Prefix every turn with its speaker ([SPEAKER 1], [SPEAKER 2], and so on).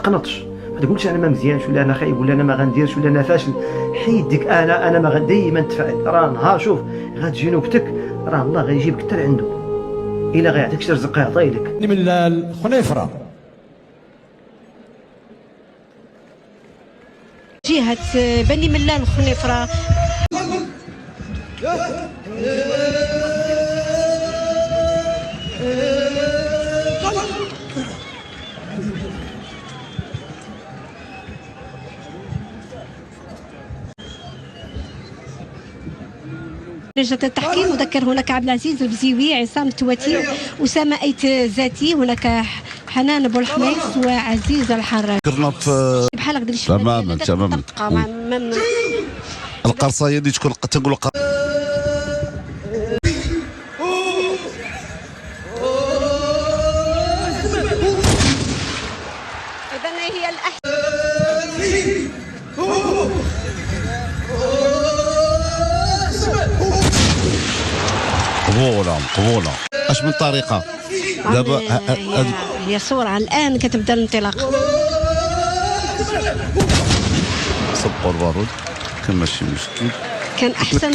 [SPEAKER 1] تقنطش، ما تقولش انا ما مزيانش ولا انا خايب ولا انا ما غنديرش ولا انا فاشل. حيد ديك انا ما ديما نتفائل. راه نهار شوف غتجي نوبتك راه الله غيجيبك حتى لعنده، الا غيعطيك شي رزق يعطيه لك.
[SPEAKER 2] من الخنيفره
[SPEAKER 3] جهة بني ملال الخنيفرة. لجنة التحكيم مذكر هناك عبد العزيز البزيوي، عصام التواتي، أسامة أيت ذاتي، هناك حنان بولحميس وعزيز الحراج.
[SPEAKER 4] كرنا في
[SPEAKER 3] بحال هكذا
[SPEAKER 4] تماما القرصايه اللي تكون تنقول
[SPEAKER 3] إذا هي
[SPEAKER 4] قبوله اش من طريقه دابا
[SPEAKER 3] هي صورة الآن كتبدا الانطلاق.
[SPEAKER 4] صبوا البارود كان ماشي مشكل،
[SPEAKER 3] كان أحسن